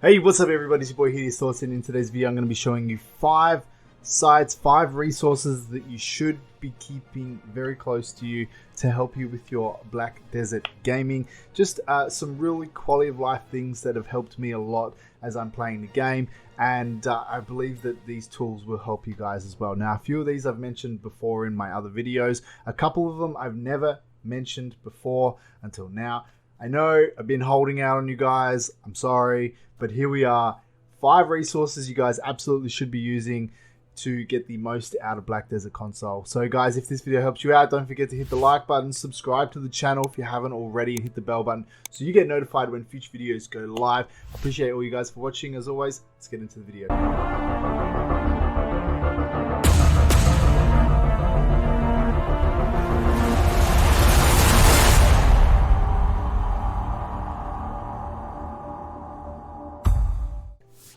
Hey, what's up everybody, it's your boy hideousthoughtsofficial, and in today's video I'm going to be showing you 5 sites, 5 resources that you should be keeping very close to you to help you with your Black Desert gaming. Just some really quality of life things that have helped me a lot as I'm playing the game, and I believe that these tools will help you guys as well. Now, a few of these I've mentioned before in my other videos. A couple of them I've never mentioned before until now. I know I've been holding out on you guys, I'm sorry, but here we are. 5 resources you guys absolutely should be using to get the most out of Black Desert Console. So guys, if this video helps you out, don't forget to hit the like button, subscribe to the channel if you haven't already, and hit the bell button so you get notified when future videos go live. I appreciate all you guys for watching. As always, let's get into the video.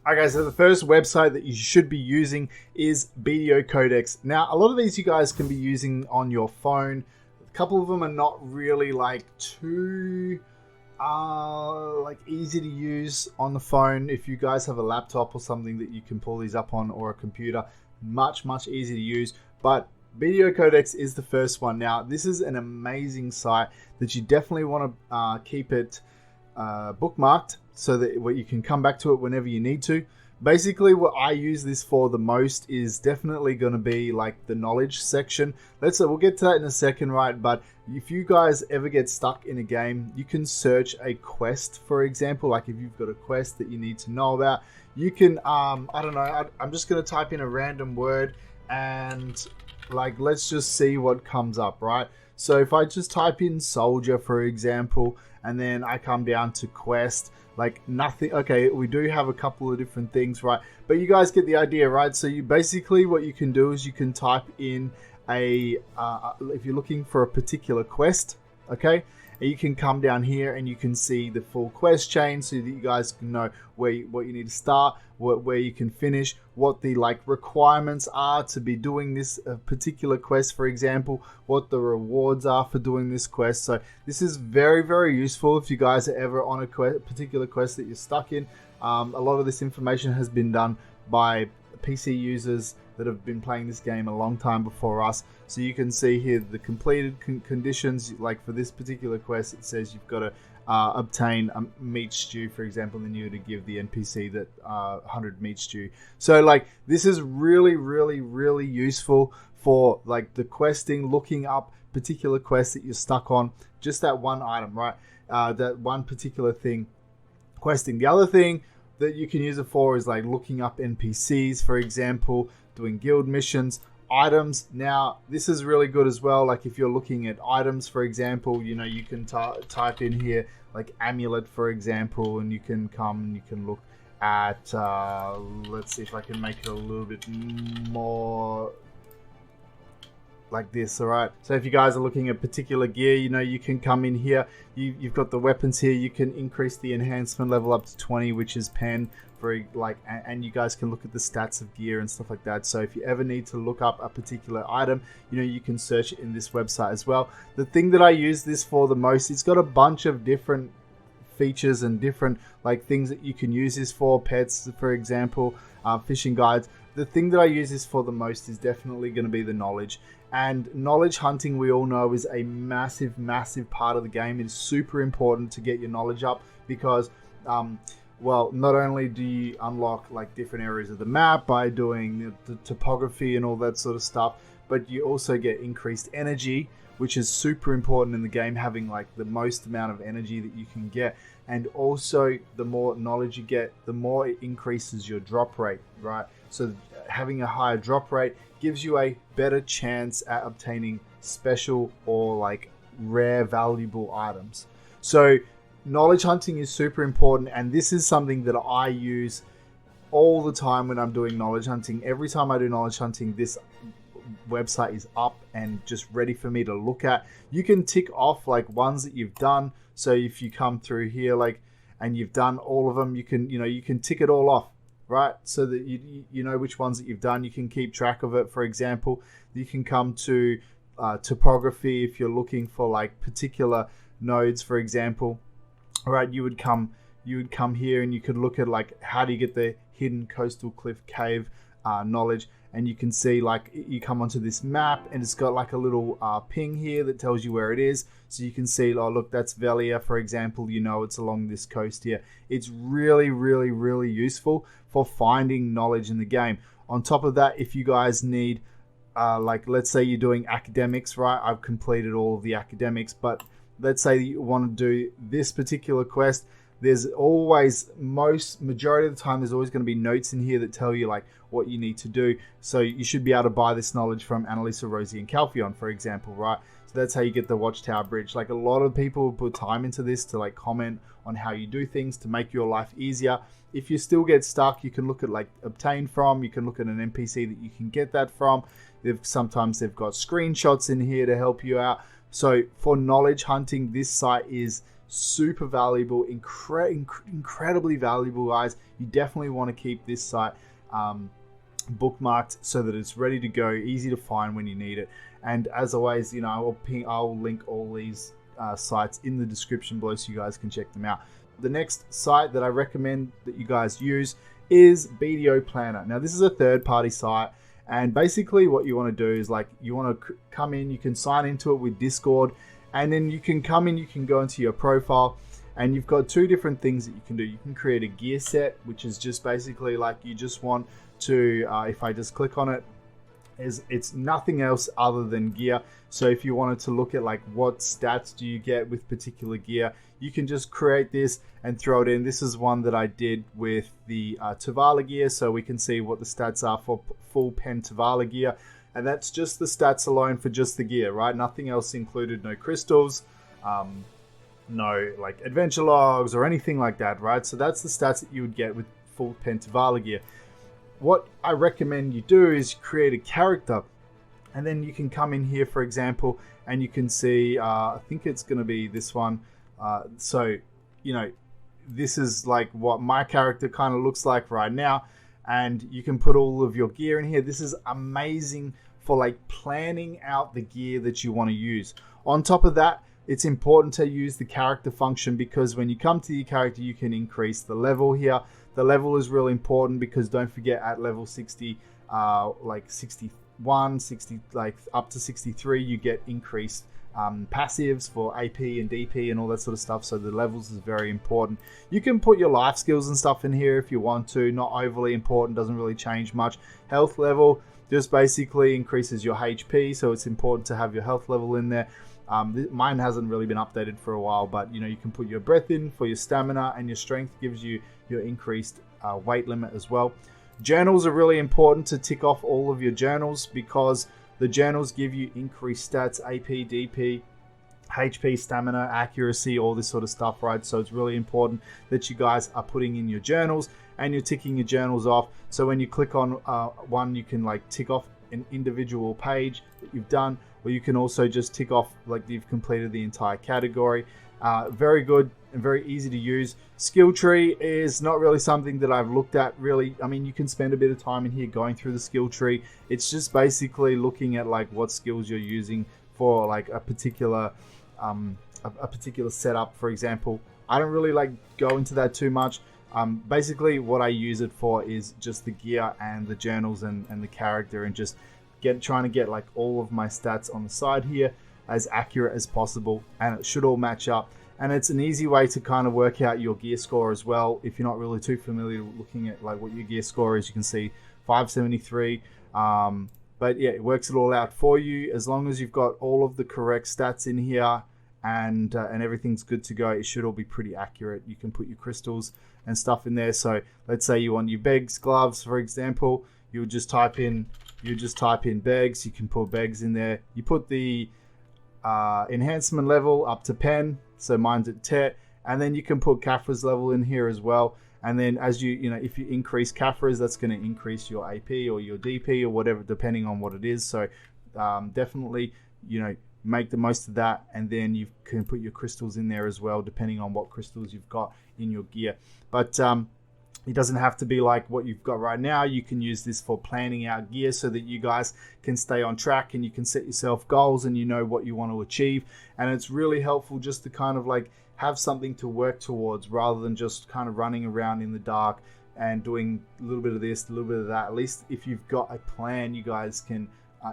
Alright guys, so the first website that you should be using is Bdo Codex. Now, a lot of these you guys can be using on your phone. A couple of them are not really like too easy to use on the phone. If you guys have a laptop or something that you can pull these up on, or a computer, much easier to use. But Bdo Codex is the first one. Now, this is an amazing site that you definitely want to keep it bookmarked, so that you can come back to it whenever you need to. Basically, what I use this for the most is definitely going to be like the knowledge section. We'll get to that in a second, right? But if you guys ever get stuck in a game, you can search a quest, for example. Like if you've got a quest that you need to know about, you can I don't know, I'm just going to type in a random word and let's just see what comes up, right? So if I just type in soldier, for example, and then I come down to quest, nothing. Okay, we do have a couple of different things, right? But you guys get the idea, right? So you basically, what you can do is you can type in if you're looking for a particular quest, okay, and you can come down here and you can see the full quest chain, so that you guys can know what you need to start, where you can finish, what the requirements are to be doing this particular quest, for example, what the rewards are for doing this quest. So this is very useful if you guys are ever on a particular quest that you're stuck in. A lot of this information has been done by PC users that have been playing this game a long time before us. So you can see here the completed conditions. Like for this particular quest, it says you've got to obtain a meat stew, for example, and then you to give the NPC that 100 meat stew. So this is really useful for the questing, looking up particular quests that you're stuck on, just that one item, right? That one particular thing questing. The other thing that you can use it for is looking up NPCs, for example, doing guild missions, items. Now, this is really good as well. If you're looking at items, for example, you can type in here amulet, for example, and you can come and you can look at, let's see if I can make it a little bit more like this. All right, so if you guys are looking at particular gear, you can come in here. You've got the weapons here. You can increase the enhancement level up to 20, which is pen for and you guys can look at the stats of gear and stuff like that. So if you ever need to look up a particular item, you can search it in this website as well. The thing that I use this for the most, it's got a bunch of different features and different things that you can use this for. Pets, for example, fishing guides. The thing that I use this for the most is definitely going to be the knowledge. And knowledge hunting, we all know, is a massive part of the game. It is super important to get your knowledge up because, well, not only do you unlock different areas of the map by doing the topography and all that sort of stuff, but you also get increased energy, which is super important in the game, having the most amount of energy that you can get. And also, the more knowledge you get, the more it increases your drop rate, right? So having a higher drop rate gives you a better chance at obtaining special or rare valuable items. So knowledge hunting is super important, and this is something that I use all the time when I'm doing knowledge hunting. Every time I do knowledge hunting, this website is up and just ready for me to look at. You can tick off ones that you've done. So if you come through here and you've done all of them, you can tick it all off, right? So that you know which ones that you've done. You can keep track of it. For example, you can come to topography if you're looking for particular nodes, for example. All right, you would come you would come here and you could look at like how do you get the hidden coastal cliff cave knowledge, and you can see like you come onto this map and it's got like a little ping here that tells you where it is, so you can see, oh look, that's Velia, for example, you know it's along this coast here. It's really useful for finding knowledge in the game. On top of that, if you guys need like let's say you're doing academics, right? I've completed all of the academics, but let's say you want to do this particular quest, there's always, majority of the time, there's always going to be notes in here that tell you like what you need to do. So you should be able to buy this knowledge from Annalisa, Rosie, and Calpheon, for example, right? So that's how you get the Watchtower Bridge. Like a lot of people put time into this to like comment on how you do things to make your life easier. If you still get stuck, you can look at like obtain from, you can look at an NPC that you can get that from. Sometimes they've got screenshots in here to help you out. So for knowledge hunting, this site is super valuable, incredibly valuable, guys. You definitely want to keep this site bookmarked so that it's ready to go, easy to find when you need it. And as always, you know, I'll link all these sites in the description below so you guys can check them out. The next site that I recommend that you guys use is Bdo Planner. Now this is a third-party site, and basically what you want to do is like you want to come in, you can sign into it with Discord, and then you can come in, you can go into your profile, and you've got two different things that you can do. You can create a gear set, which is just basically like you just want to, if I just click on it, it's nothing else other than gear. So if you wanted to look at like what stats do you get with particular gear, you can just create this and throw it in. This is one that I did with the Tavala gear, so we can see what the stats are for full pen Tavala gear. And that's just the stats alone for just the gear, right? Nothing else included, no crystals, no like adventure logs or anything like that, right? So that's the stats that you would get with full pen Tavala gear. What I recommend you do is create a character, and then you can come in here, for example, and you can see, I think it's going to be this one. So, you know, this is like what my character kind of looks like right now. And you can put all of your gear in here. This is amazing for like planning out the gear that you want to use. On top of that, it's important to use the character function, because when you come to your character, you can increase the level here. The level is really important because don't forget, at level 60, like 61, 60, like up to 63, you get increased passives for AP and DP and all that sort of stuff. So the levels is very important. You can put your life skills and stuff in here if you want to. Not overly important, doesn't really change much. Health level just basically increases your HP, so it's important to have your health level in there. Mine hasn't really been updated for a while, but you know, you can put your breath in for your stamina, and your strength gives you your increased weight limit as well. Journals are really important to tick off all of your journals, because the journals give you increased stats, AP, DP, HP, stamina, accuracy, all this sort of stuff, right? So it's really important that you guys are putting in your journals and you're ticking your journals off. So when you click on one, you can like tick off an individual page that you've done, or you can also just tick off like you've completed the entire category. Very good and very easy to use. Skill tree is not really something that I've looked at really. I mean, you can spend a bit of time in here going through the skill tree. It's just basically looking at like what skills you're using for like a particular setup, for example. I don't really like go into that too much. Basically what I use it for is just the gear and the journals and the character, and just trying to get like all of my stats on the side here as accurate as possible, and it should all match up. And it's an easy way to kind of work out your gear score as well. If you're not really too familiar with looking at like what your gear score is, you can see 573. But yeah, it works it all out for you. As long as you've got all of the correct stats in here and everything's good to go, it should all be pretty accurate. You can put your crystals and stuff in there. So let's say you want your Begs gloves, for example. You just type in Begs. You can put Begs in there. You put the enhancement level up to pen, so mine's at 10, and then you can put Kafra's level in here as well. And then as you know, if you increase Kafra's, that's going to increase your AP or your DP or whatever, depending on what it is. So definitely, you know, make the most of that. And then you can put your crystals in there as well, depending on what crystals you've got in your gear. But It doesn't have to be like what you've got right now. You can use this for planning out gear so that you guys can stay on track and you can set yourself goals and you know what you want to achieve. And it's really helpful just to kind of like have something to work towards rather than just kind of running around in the dark and doing a little bit of this, a little bit of that. At least if you've got a plan, you guys can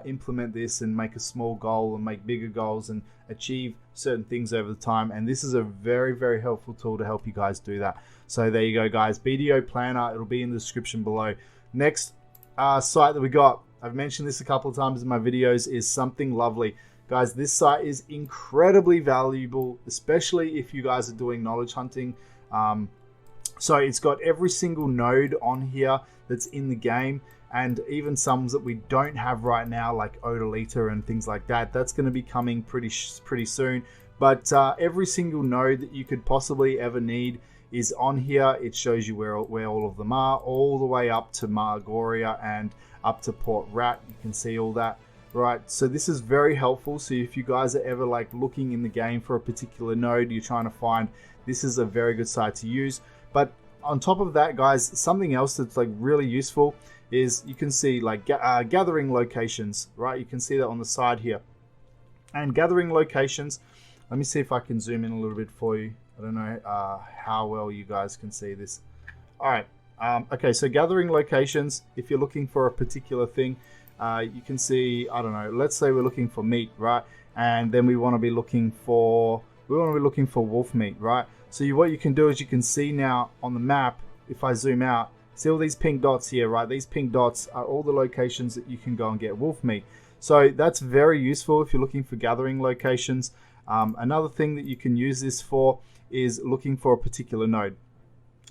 implement this and make a small goal and make bigger goals and achieve certain things over the time. And this is a very, very helpful tool to help you guys do that. So there you go, guys. Bdo Planner. It'll be in the description below. Next site that we got, I've mentioned this a couple of times in my videos, is Something Lovely. Guys, this site is incredibly valuable, especially if you guys are doing knowledge hunting. So it's got every single node on here that's in the game, and even some that we don't have right now, like Bdolytics and things like that. That's going to be coming pretty soon. But every single node that you could possibly ever need is on here. It shows you where all of them are, all the way up to Margoria and up to Port Rat. You can see all that, right? So this is very helpful. So if you guys are ever like looking in the game for a particular node you're trying to find, this is a very good site to use. But on top of that, guys, something else that's like really useful is you can see like gathering locations, right? You can see that on the side here. And gathering locations, let me see if I can zoom in a little bit for you. I don't know how well you guys can see this. All right. Okay, so gathering locations, if you're looking for a particular thing, you can see, I don't know, let's say we're looking for meat, right? And then we want to be looking for wolf meat, right? So what you can do is you can see now on the map, if I zoom out, see all these pink dots here, right? These pink dots are all the locations that you can go and get wolf meat. So that's very useful if you're looking for gathering locations. Another thing that you can use this for is looking for a particular node.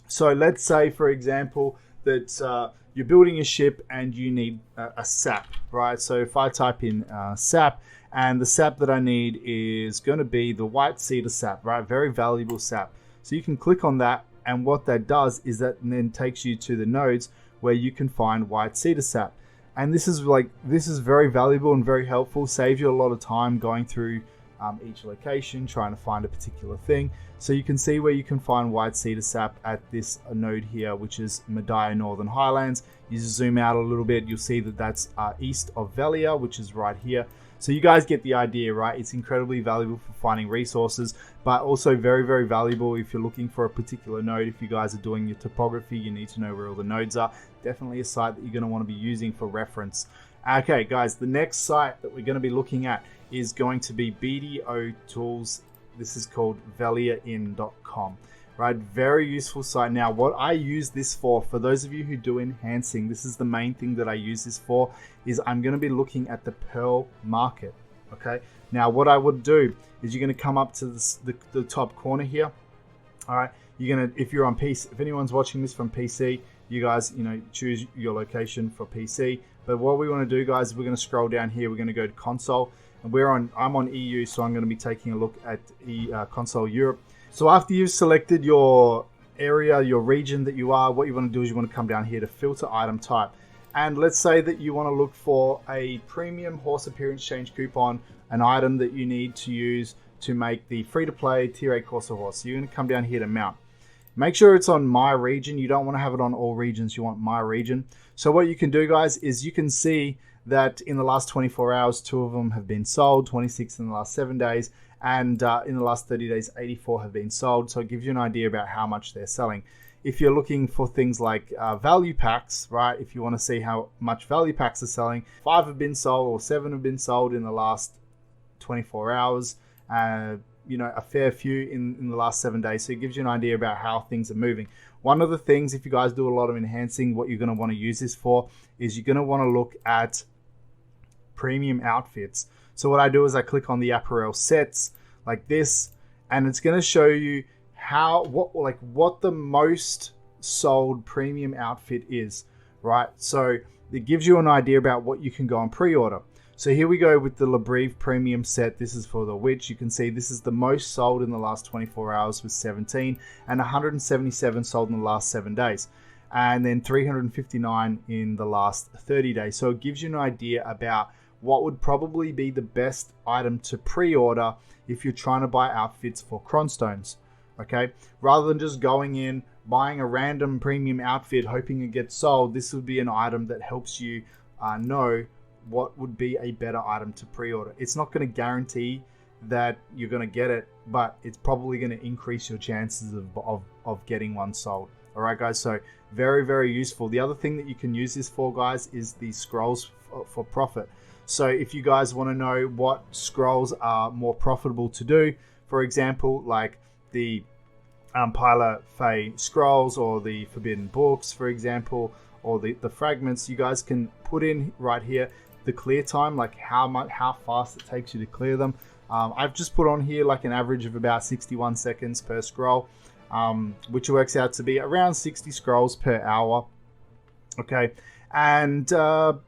So let's say, for example, that you're building a ship and you need a sap, right? So if I type in sap, and the sap that I need is going to be the white cedar sap, right? Very valuable sap. So you can click on that, and what that does is that then takes you to the nodes where you can find white cedar sap. And this is very valuable and very helpful. Saves you a lot of time going through each location, trying to find a particular thing. So you can see where you can find white cedar sap at this node here, which is Medaya Northern Highlands. You zoom out a little bit, you'll see that that's east of Velia, which is right here. So you guys get the idea, right? It's incredibly valuable for finding resources, but also very, very valuable if you're looking for a particular node. If you guys are doing your topography, you need to know where all the nodes are. Definitely a site that you're going to want to be using for reference. Okay, guys, the next site that we're going to be looking at is going to be BDO Tools. This is called VeliaInn.com. Right, very useful site. Now, what I use this for those of you who do enhancing, this is the main thing that I use this for, is I'm going to be looking at the pearl market. Okay, now what I would do is you're going to come up to the top corner here. All right, you're going to, if you're on PC, if anyone's watching this from PC, you guys, choose your location for PC. But what we want to do, guys, is we're going to scroll down here. We're going to go to console, and I'm on EU, so I'm going to be taking a look at console Europe. So after you've selected your area, your region that you are, what you want to do is you want to come down here to filter item type. And let's say that you want to look for a premium horse appearance change coupon, an item that you need to use to make the free-to-play Tier 8 Corsa horse. So you're going to come down here to mount. Make sure it's on my region. You don't want to have it on all regions. You want my region. So what you can do, guys, is you can see that in the last 24 hours, 2 of them have been sold, 26 in the last 7 days, and in the last 30 days, 84 have been sold. So it gives you an idea about how much they're selling. If you're looking for things like value packs, right, if you want to see how much value packs are selling, 5 have been sold or 7 have been sold in the last 24 hours, a fair few in the last 7 days. So it gives you an idea about how things are moving. One of the things, if you guys do a lot of enhancing, what you're going to want to use this for is you're going to want to look at premium outfits. So what I do is I click on the apparel sets like this, and it's going to show you what the most sold premium outfit is, right? So it gives you an idea about what you can go and pre-order. So here we go with the Labreve premium set. This is for the witch. You can see this is the most sold in the last 24 hours with 17, and 177 sold in the last 7 days, and then 359 in the last 30 days. So it gives you an idea about what would probably be the best item to pre-order if you're trying to buy outfits for Cronstones. Okay, rather than just going in, buying a random premium outfit hoping it gets sold, this would be an item that helps you know what would be a better item to pre-order. It's not going to guarantee that you're going to get it, but it's probably going to increase your chances of getting one sold. All right, guys, so very, very useful. The other thing that you can use this for, guys, is the scrolls for profit. So if you guys want to know what scrolls are more profitable to do, for example, like the Pilot Fey scrolls or the Forbidden Books, for example, or the fragments, you guys can put in right here the clear time, like how fast it takes you to clear them. I've just put on here like an average of about 61 seconds per scroll, which works out to be around 60 scrolls per hour. Okay, and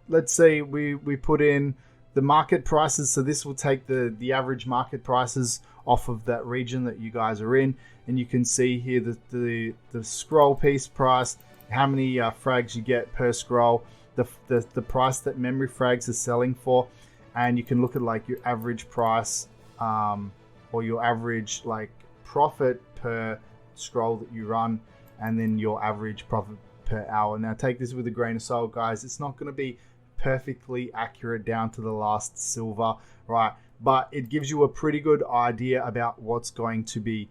let's say we put in the market prices. So this will take the average market prices off of that region that you guys are in, and you can see here the scroll piece price, how many frags you get per scroll, the price that memory frags are selling for, and you can look at like your average price or your average like profit per scroll that you run, and then your average profit per hour. Now take this with a grain of salt, guys. It's not going to be perfectly accurate down to the last silver, right? But it gives you a pretty good idea about what's going to be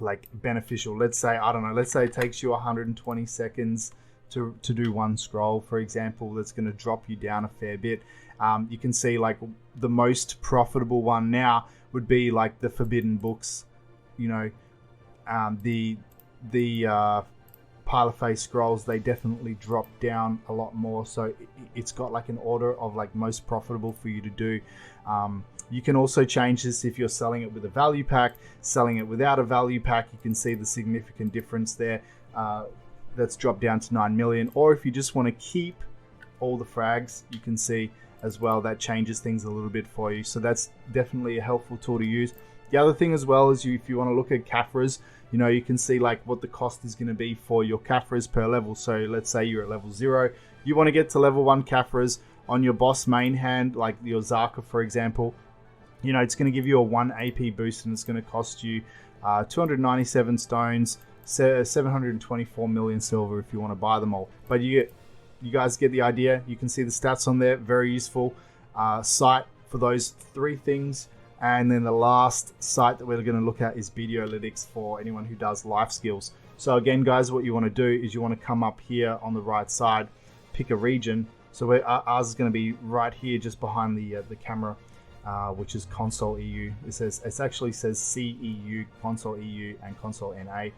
like beneficial. Let's say, I don't know, let's say it takes you 120 seconds to do one scroll, for example. That's going to drop you down a fair bit. You can see like the most profitable one now would be like the Forbidden Books, you know, the Pilot Fey scrolls, they definitely drop down a lot more. So it's got like an order of like most profitable for you to do. You can also change this if you're selling it with a value pack, selling it without a value pack. You can see the significant difference there. That's dropped down to 9 million. Or if you just want to keep all the frags, you can see as well that changes things a little bit for you. So that's definitely a helpful tool to use. The other thing as well is if you want to look at Caphras, you know, you can see like what the cost is going to be for your Caphras per level. So let's say you're at level 0. You want to get to level 1 Caphras on your boss main hand, like your Zarka, for example. You know, it's going to give you a 1 AP boost, and it's going to cost you 297 stones, 724 million silver if you want to buy them all. But you guys get the idea. You can see the stats on there. Very useful site for those 3 things. And then the last site that we're going to look at is Bdolytics for anyone who does life skills. So again, guys, what you want to do is you want to come up here on the right side, pick a region. So ours is going to be right here, just behind the camera, which is Console EU. It actually says CEU, Console EU, and Console NA.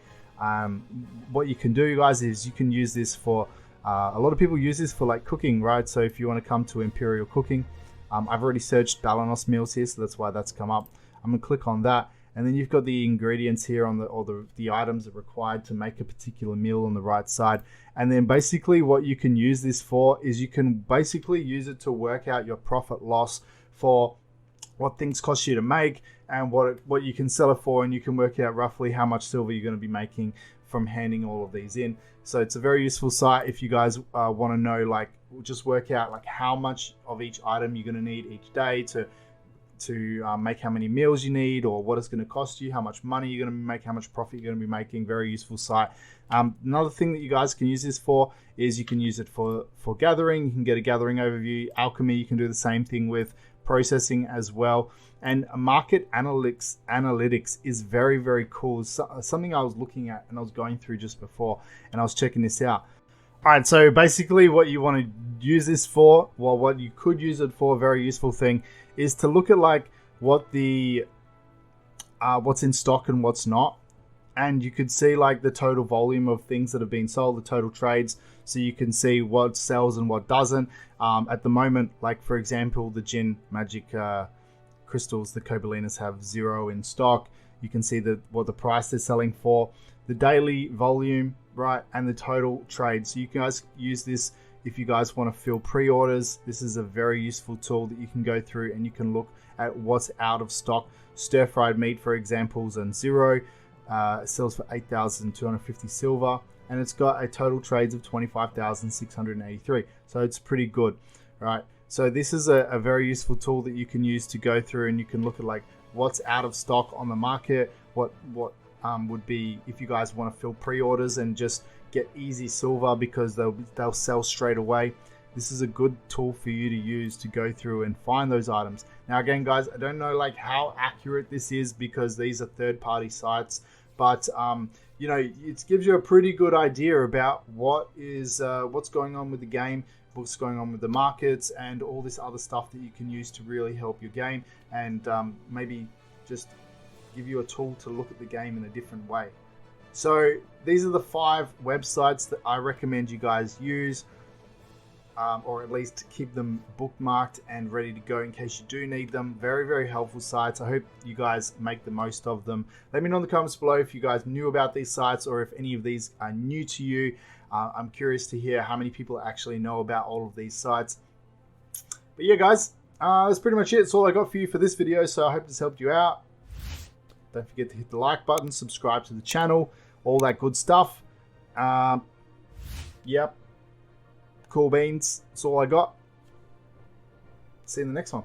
What you can do, guys, is you can use this for a lot of people use this for like cooking, right? So if you want to come to Imperial Cooking, I've already searched Balanos meals here, so that's why that's come up. I'm gonna click on that, and then you've got the ingredients here on the items that are required to make a particular meal on the right side. And then basically what you can use this for is you can basically use it to work out your profit loss for what things cost you to make and what you can sell it for, and you can work out roughly how much silver you're going to be making from handing all of these in. So it's a very useful site if you guys want to know, like, just work out like how much of each item you're going to need each day to make how many meals you need, or what it's going to cost you, how much money you're going to make, how much profit you're going to be making. Very useful site. Another thing that you guys can use this for is you can use it for gathering. You can get a gathering overview. Alchemy, you can do the same thing with. Processing as well. And market analytics is very, very cool. Something I was looking at and I was going through just before, and I was checking this out. All right, so basically what you want to use this for, well, what you could use it for, a very useful thing, is to look at like what the what's in stock and what's not. And you could see like the total volume of things that have been sold, the total trades. So you can see what sells and what doesn't. At the moment, like for example, the Jinn Magic crystals, the Cobalinas have 0 in stock. You can see what the price they're selling for, the daily volume, right, and the total trade. So you guys use this if you guys want to fill pre-orders. This is a very useful tool that you can go through and you can look at what's out of stock. Stir-fried meat, for example, is on 0. It sells for 8,250 silver, and it's got a total trades of 25,683. So it's pretty good, right? So this is a very useful tool that you can use to go through, and you can look at like what's out of stock on the market, what would be if you guys want to fill pre-orders and just get easy silver because they'll sell straight away. This is a good tool for you to use to go through and find those items. Now again, guys, I don't know like how accurate this is because these are third-party sites, but you know, it gives you a pretty good idea about what's going on with the game, what's going on with the markets, and all this other stuff that you can use to really help your game, and maybe just give you a tool to look at the game in a different way. So these are the 5 websites that I recommend you guys use, or at least keep them bookmarked and ready to go in case you do need them. Very, very helpful sites. I hope you guys make the most of them. Let me know in the comments below if you guys knew about these sites or if any of these are new to you. I'm curious to hear how many people actually know about all of these sites. But yeah, guys, that's pretty much it. That's all I got for you for this video, so I hope this helped you out. Don't forget to hit the like button, subscribe to the channel, all that good stuff. Yep. Cool beans. That's all I got. See you in the next one.